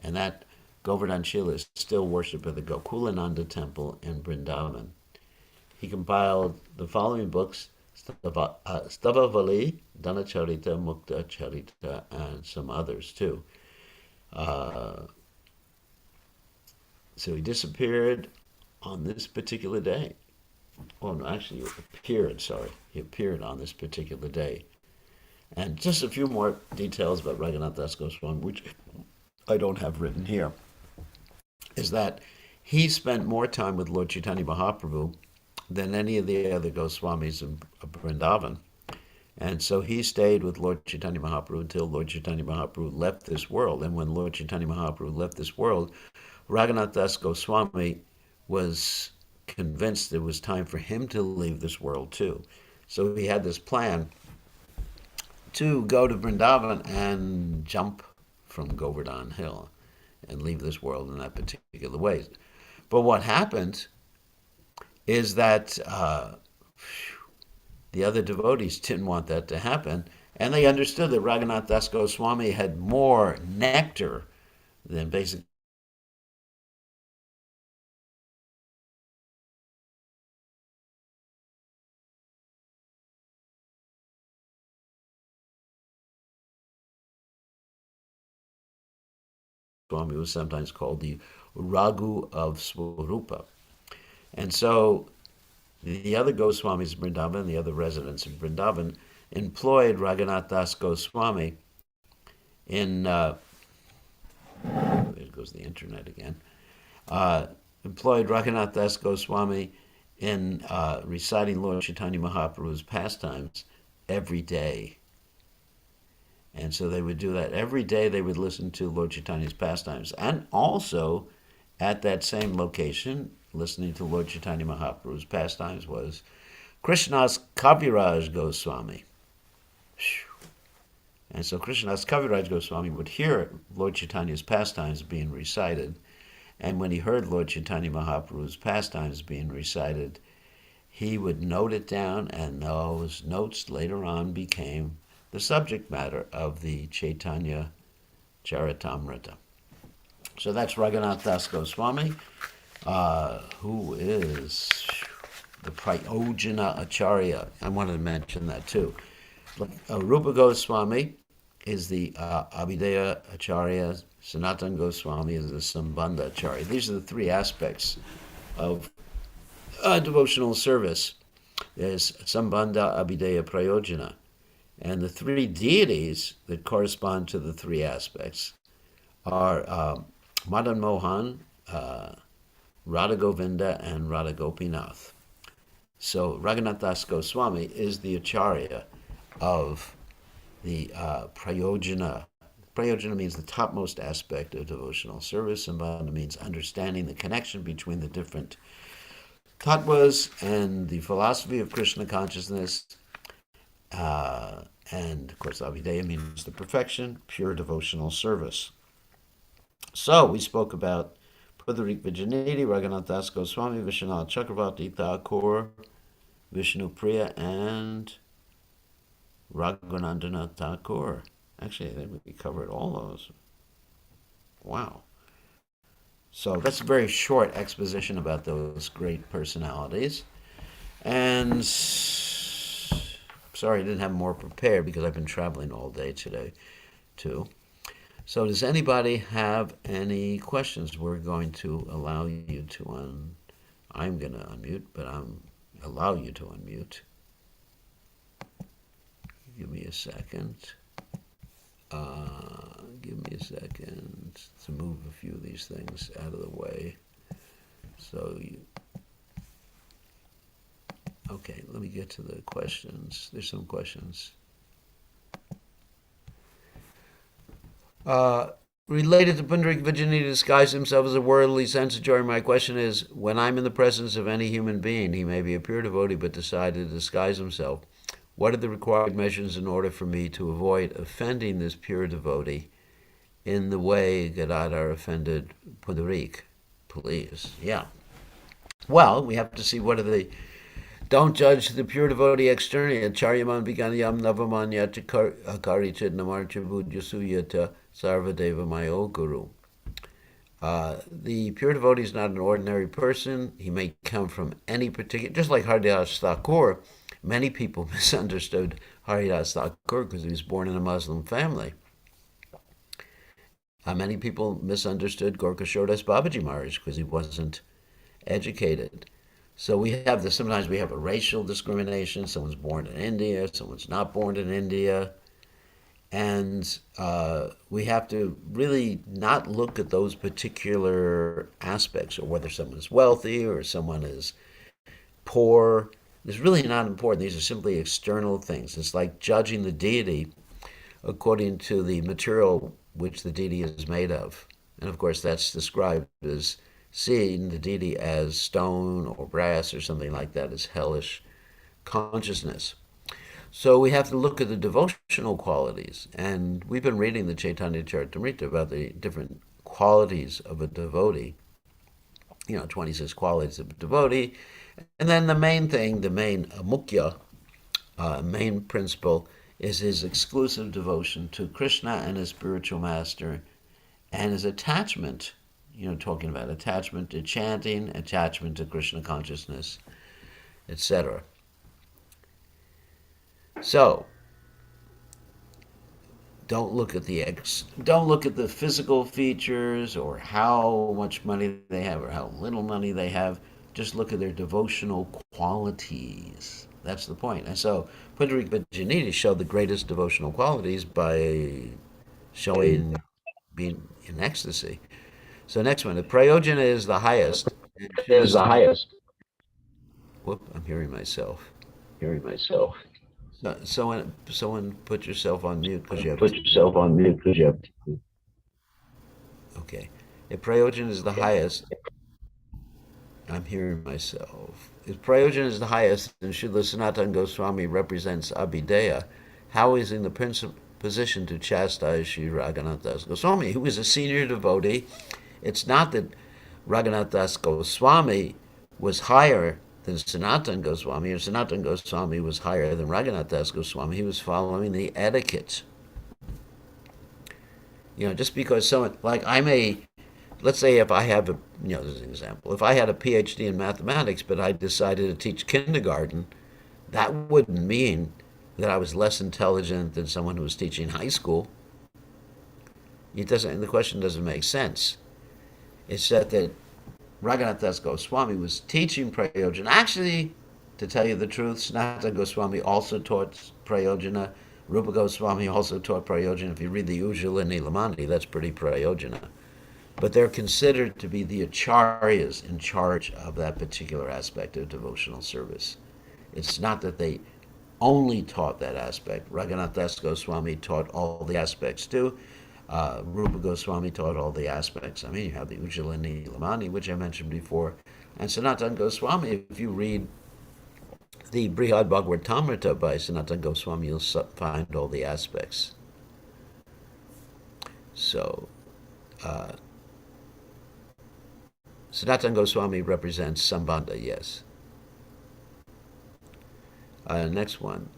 S1: And that Govardhan is still worshipped at the Gokulananda temple in Vrindavan. He compiled the following books: Stavavali, Dhanacharita, Mukta Charita, and some others too. So he disappeared on this particular day. Oh, no, actually, he appeared on this particular day. And just a few more details about Raghunath Das Goswami, which I don't have written here, is that he spent more time with Lord Chaitanya Mahaprabhu than any of the other Goswamis of Vrindavan. And so he stayed with Lord Chaitanya Mahaprabhu until Lord Chaitanya Mahaprabhu left this world. And when Lord Chaitanya Mahaprabhu left this world, Raghunath Das Goswami was convinced it was time for him to leave this world too. So he had this plan to go to Vrindavan and jump from Govardhan Hill and leave this world in that particular way. But what happened is that the other devotees didn't want that to happen, and they understood that Raghunath Das Goswami had more nectar than basically Swami was sometimes called the Raghu of Swarupa. And so the other Goswamis of Vrindavan, the other residents of Vrindavan, employed Raghunath Das Goswami in, there goes the internet again, employed Raghunath Das Goswami in reciting Lord Chaitanya Mahaprabhu's pastimes every day. And so they would do that. Every day they would listen to Lord Chaitanya's pastimes. And also, at that same location, listening to Lord Chaitanya Mahaprabhu's pastimes was Krishnadas Kaviraj Goswami. And so Krishnadas Kaviraj Goswami would hear Lord Chaitanya's pastimes being recited. And when he heard Lord Chaitanya Mahaprabhu's pastimes being recited, he would note it down, and those notes later on became the subject matter of the Chaitanya Charitamrita. So that's Raghunath Das Goswami, who is the Prayojana Acharya. I wanted to mention that too. Rupa Goswami is the Abhidaya Acharya,
S2: Sanatana Goswami is the Sambandha Acharya. These are the three aspects of devotional service. There's Sambandha, Abhideya, Prayojana. And the three deities that correspond to the three aspects are Madan Mohan, Radha Govinda, and Radha Gopinath. So Raghunath Das Goswami is the Acharya of the Prayojana. Prayojana means the topmost aspect of devotional service, and Sambandha means understanding the connection between the different tattvas and the philosophy of Krishna consciousness. And of course, Abhideya means the perfection, pure devotional service. So we spoke about Pudarik Vijayanidhi, Raghunath Das Goswami, Vishwanath Chakravarti Thakur, Vishnu Priya, and Raghunandana Thakur. Actually, I think we covered all those. Wow. So that's a very short exposition about those great personalities. And sorry I didn't have more prepared because I've been traveling all day today, too. So does anybody have any questions? We're going to allow you to I'm going to unmute, but allow you to unmute. Give me a second. Give me a second to move a few of these things out of the way. Okay, let me get to the questions. There's some questions. Related to Pundarik Vijayani to disguise himself as a worldly sensator, my question is, when I'm in the presence of any human being, he may be a pure devotee but decide to disguise himself, what are the required measures in order for me to avoid offending this pure devotee in the way Gadadhar offended Pundarik? Please. Yeah. Well, we have to see what are the... Don't judge the pure devotee externally. Acharyaman viganyam navamanya akarichid namarchabudhyasuyata sarvadeva mayo guru. The pure devotee is not an ordinary person. He may come from any particular... Just like Haridas Thakur, many people misunderstood Haridas Thakur because he was born in a Muslim family. Many people misunderstood Gorkha Shodas Babaji Maharaj because he wasn't educated. So we have this, sometimes we have a racial discrimination. Someone's born in India, someone's not born in India. And we have to really not look at those particular aspects, or whether someone's wealthy or someone is poor. It's really not important. These are simply external things. It's like judging the deity according to the material which the deity is made of. And of course, that's described as seeing the deity as stone or brass or something like that, as hellish consciousness. So we have to look at the devotional qualities. And we've been reading the Chaitanya Charitamrita about the different qualities of a devotee. 26 qualities of a devotee. And then the main thing, the main mukhya, main principle, is his exclusive devotion to Krishna and his spiritual master, and his attachment, talking about attachment to chanting, attachment to Krishna consciousness, etc. So, don't look at the physical features or how much money they have or how little money they have. Just look at their devotional qualities. That's the point. And so Pundarik Vijayanidhi showed the greatest devotional qualities by showing being in ecstasy. So next one, the Prayojana is the highest.
S3: Is the highest.
S2: Whoop, I'm hearing myself.
S3: Hearing myself.
S2: Someone put yourself on mute because you have...
S3: Put yourself on mute because you have...
S2: Okay. If Prayojana is the highest... I'm hearing myself. If Prayojana is the highest, then Srila Sanatana Goswami represents Abhideya, how is he in the position to chastise Sri Raghunath Das Goswami, who is a senior devotee? It's not that Raghunath Das Goswami was higher than Sanatana Goswami, or Sanatana Goswami was higher than Raghunath Das Goswami. He was following the etiquette. Just because someone, like let's say if I have this is an example, if I had a PhD in mathematics, but I decided to teach kindergarten, that wouldn't mean that I was less intelligent than someone who was teaching high school. The question doesn't make sense. It's that Raghunath Das Goswami was teaching Prayojana. Actually, to tell you the truth, Sanatana Goswami also taught Prayojana. Rupa Goswami also taught Prayojana. If you read the Ujjvala Nilamani, that's pretty Prayojana. But they're considered to be the acharyas in charge of that particular aspect of devotional service. It's not that they only taught that aspect. Raghunath Das Goswami taught all the aspects too. Rupa Goswami taught all the aspects. I mean, you have the Ujjvala Nilamani, which I mentioned before. And Sanatana Goswami, if you read the Brihad Bhagavatamrita by Sanatana Goswami, you'll find all the aspects. So, Sanatana Goswami represents Sambandha, yes. Next one.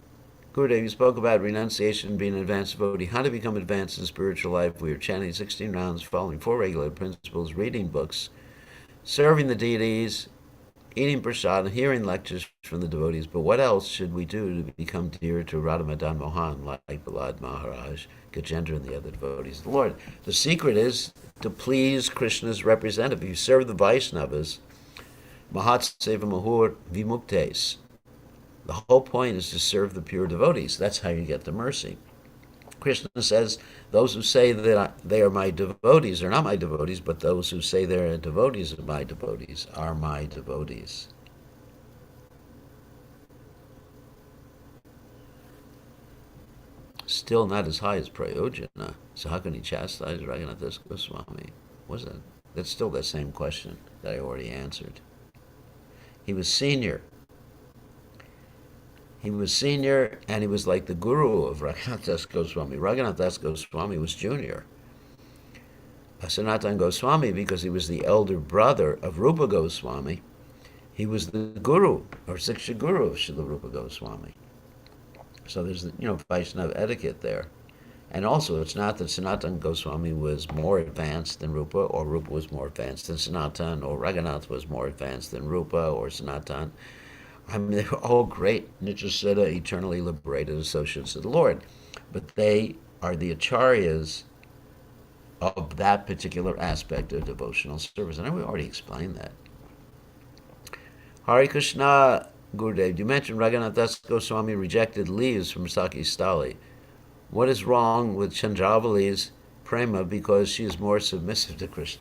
S2: Gurudev, you spoke about renunciation being an advanced devotee. How to become advanced in spiritual life? We are chanting 16 rounds, following 4 regulated principles, reading books, serving the deities, eating prasad, and hearing lectures from the devotees. But what else should we do to become dear to Radha Madan Mohan, like Balad Maharaj, Gajendra, and the other devotees of the Lord? The secret is to please Krishna's representative. You serve the Vaishnavas, Mahat Seva Mahur Vimuktes. The whole point is to serve the pure devotees. That's how you get the mercy. Krishna says, those who say that they are my devotees are not my devotees, but those who say they are devotees of my devotees are my devotees. Still not as high as Prayojana. So how can he chastise Raghunath Das Goswami? What's that? That's still that same question that I already answered. He was senior. He was senior, and he was like the guru of Raghunath Das Goswami. Raghunath Das Goswami was junior. Sanatana Goswami, because he was the elder brother of Rupa Goswami, he was the guru, or Siksha Guru of Srila Rupa Goswami. So there's, Vaishnava etiquette there. And also, it's not that Sanatana Goswami was more advanced than Rupa, or Rupa was more advanced than Sanatana, or Raghunath was more advanced than Rupa or Sanatana. I mean, they were all great Nityasiddha, eternally liberated associates of the Lord. But they are the acharyas of that particular aspect of devotional service. And we already explained that. Hare Krishna, Gurudev, you mentioned Raghunath Das Goswami rejected leaves from Saki Stali. What is wrong with Chandravali's prema because she is more submissive to Krishna?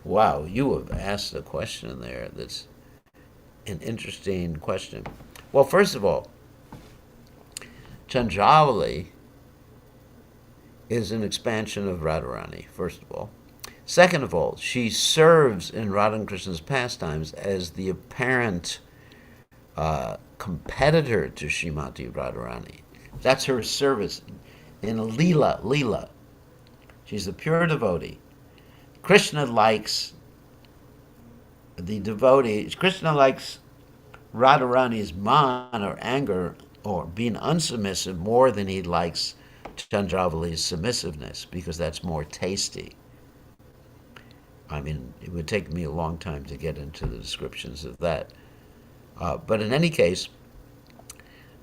S2: Wow, you have asked a question there that's an interesting question. Well, first of all, Chandravali is an expansion of Radharani, first of all. Second of all, she serves in Radha and Krishna's pastimes as the apparent competitor to Srimati Radharani. That's her service in Leela. She's a pure devotee. Krishna likes the devotee. Krishna likes Radharani's man or anger or being unsubmissive more than he likes Chandravali's submissiveness, because that's more tasty. I mean, it would take me a long time to get into the descriptions of that. But in any case,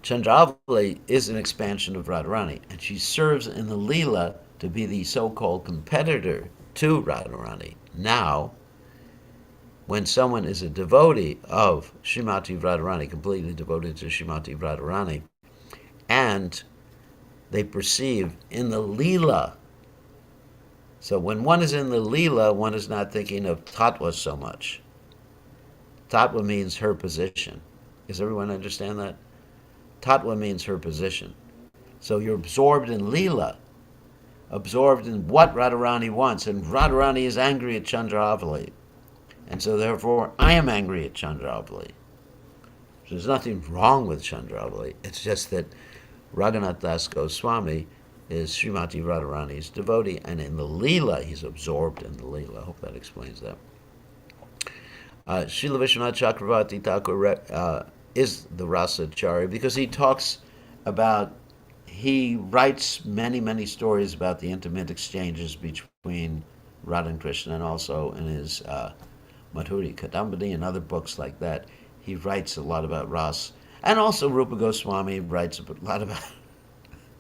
S2: Chandravali is an expansion of Radharani, and she serves in the Leela to be the so-called competitor to Radharani. Now, when someone is a devotee of Srimati Radharani, completely devoted to Srimati Radharani, and they perceive in the Leela, so when one is in the Leela, one is not thinking of Tattva so much. Tattva means her position. Does everyone understand that? Tattva means her position. So you're absorbed in Leela, absorbed in what Radharani wants, and Radharani is angry at Chandravali. And so therefore, I am angry at Chandravali. So there's nothing wrong with Chandravali. It's just that Raghunath Das Goswami is Srimati Radharani's devotee, and in the Leela, he's absorbed in the Leela. I hope that explains that. Srila Vishwanath Chakravarti Thakur is the Rasacharya because he talks about, he writes many, many stories about the intimate exchanges between Radha and Krishna, and also in his Madhuri Kadambini and other books like that, he writes a lot about Ras. And also Rupa Goswami writes a lot about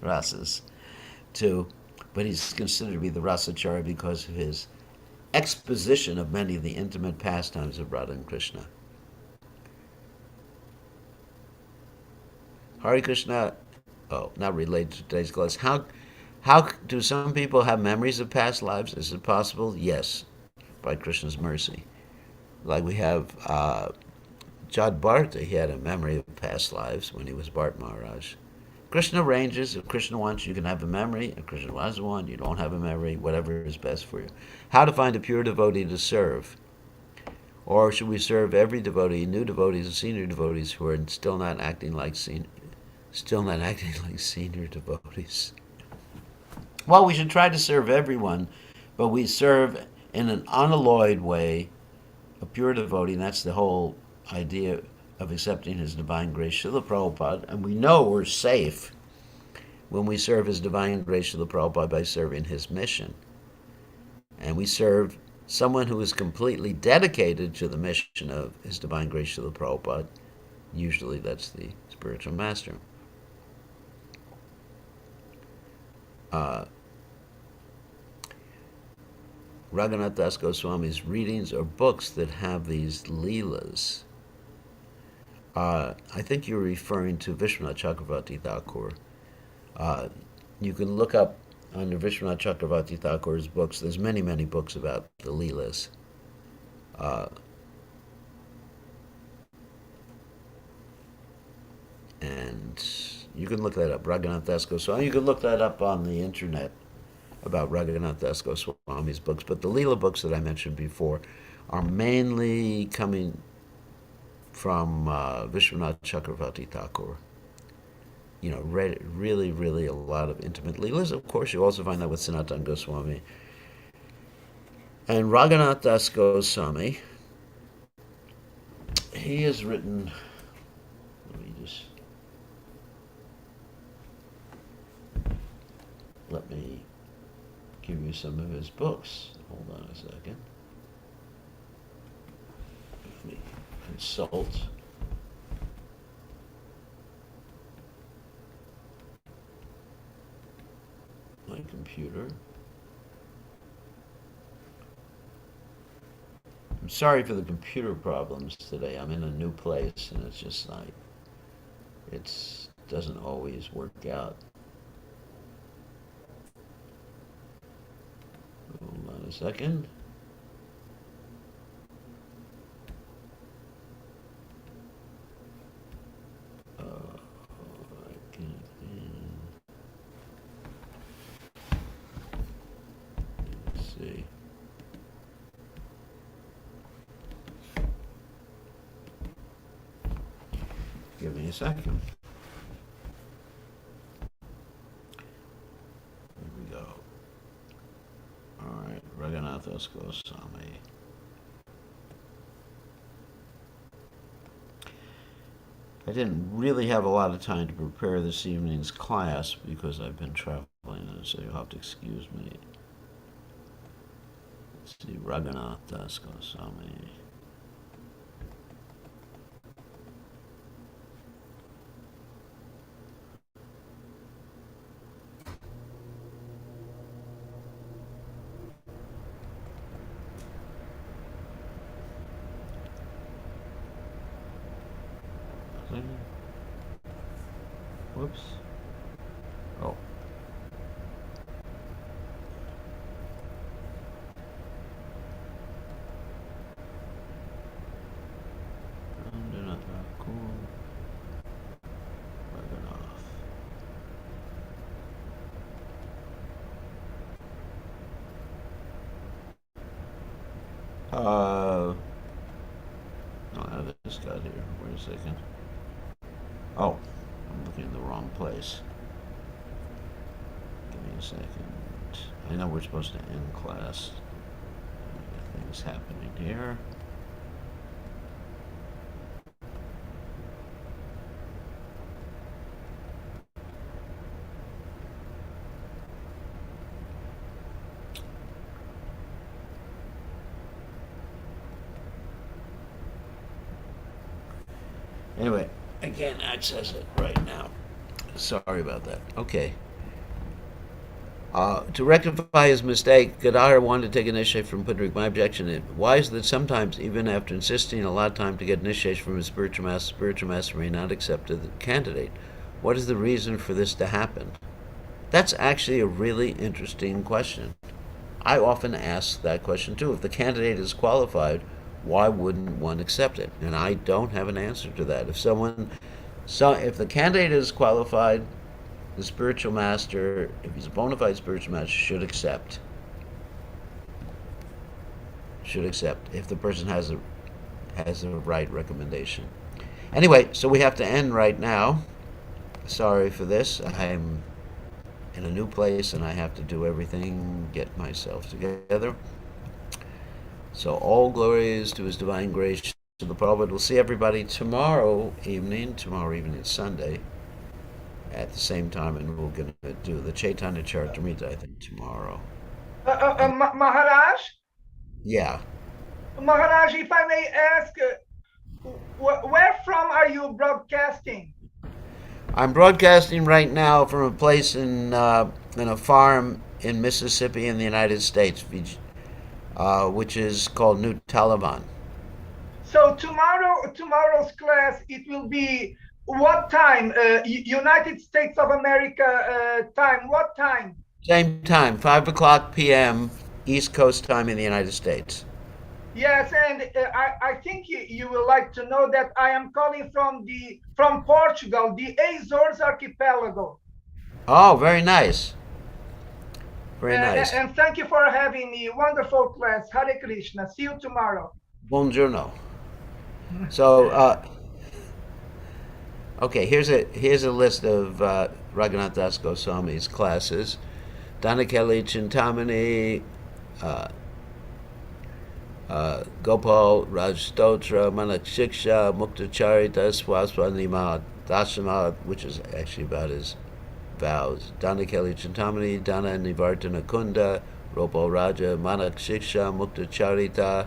S2: rasas too, but he's considered to be the Rasacharya because of his exposition of many of the intimate pastimes of Radha and Krishna. Hare Krishna, not related to today's class. How do some people have memories of past lives? Is it possible? Yes, by Krishna's mercy. Like we have Jad Bharata, he had a memory of past lives when he was Bharat Maharaj. Krishna ranges. If Krishna wants, you can have a memory. If Krishna doesn't want, you don't have a memory. Whatever is best for you. How to find a pure devotee to serve? Or should we serve every devotee, new devotees and senior devotees who are still not acting like senior devotees? Well, we should try to serve everyone, but we serve in an unalloyed way a pure devotee, and that's the whole idea of accepting His Divine Grace, Srila Prabhupada. And we know we're safe when we serve His Divine Grace, Srila Prabhupada, by serving His mission. And we serve someone who is completely dedicated to the mission of His Divine Grace, Srila Prabhupada. Usually that's the spiritual master. Raghunath Das Goswami's readings or books that have these leelas. I think you're referring to Vishwanath Chakravarti Thakur. You can look up under Vishwanath Chakravarti Thakur's books. There's many, many books about the leelas. And you can look that up, Raghunath Das Goswami. You can look that up on the internet about Raghunath Das Goswami's books. But the Leela books that I mentioned before are mainly coming from Vishwanath Chakravarti Thakur. You know, really, really a lot of intimate Leelas. Of course, you also find that with Sanatana Goswami. And Raghunath Das Goswami, he has written, let me give you some of his books. Hold on a second. Let me consult. My computer. I'm sorry for the computer problems today. I'm in a new place and it's just like, it doesn't always work out. Hold on a second. Let's see. Give me a second. Here we go. All right, Raghunath Das Goswami. I didn't really have a lot of time to prepare this evening's class because I've been traveling, so you'll have to excuse me. Let's see, Raghunath Das Goswami. Whoops. Oh. I just got here. Wait a second. Oh, I'm looking in the wrong place. Give me a second. I know we're supposed to end class. Things happening here. Anyway, I can't access it right now. Sorry about that. Okay. To rectify his mistake, Gadadhar wanted to take initiation from Pundrik. My objection is, why is that sometimes, even after insisting a lot of time to get initiation from his spiritual master may not accept the candidate? What is the reason for this to happen? That's actually a really interesting question. I often ask that question too. If the candidate is qualified, why wouldn't one accept it? And I don't have an answer to that. If the candidate is qualified, the spiritual master, if he's a bona fide spiritual master, should accept. Should accept if the person has the right recommendation. Anyway, so we have to end right now. Sorry for this. I'm in a new place and I have to do everything, get myself together. So all glory is to His divine grace, to the Prophet. We'll see everybody tomorrow evening. Tomorrow evening is Sunday at the same time, and we're going to do the Chaitanya Charitamrita, I think, tomorrow.
S4: Maharaj?
S2: Yeah.
S4: Maharaj, if I may ask, where from are you broadcasting?
S2: I'm broadcasting right now from a place in a farm in Mississippi in the United States, which is called New Taliban.
S4: So tomorrow's class, it will be what time? United States of America time. What time?
S2: Same time, 5 o'clock p.m. East Coast time in the United States.
S4: Yes, and I think you will like to know that I am calling from Portugal, the Azores archipelago.
S2: Oh, very nice. Very nice.
S4: And thank you for having me. Wonderful class. Hare Krishna. See you tomorrow.
S2: Buongiorno. So, okay, here's a list of Raghunath Das Goswami's classes. Danakeli Chintamani, Gopal Rajstotra, Manakshiksha, Muktacharita, Swaswanima Dasama, which is actually about his vows. Danakeli Chintamani, Dana Nivartana Kunda, Ropo Raja, Manakshiksha, Muktacharita,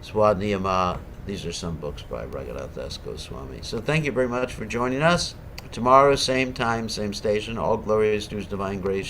S2: Swadniyama. These are some books by Raghunath Das Goswami. So thank you very much for joining us. Tomorrow, same time, same station. All glory is to His divine grace.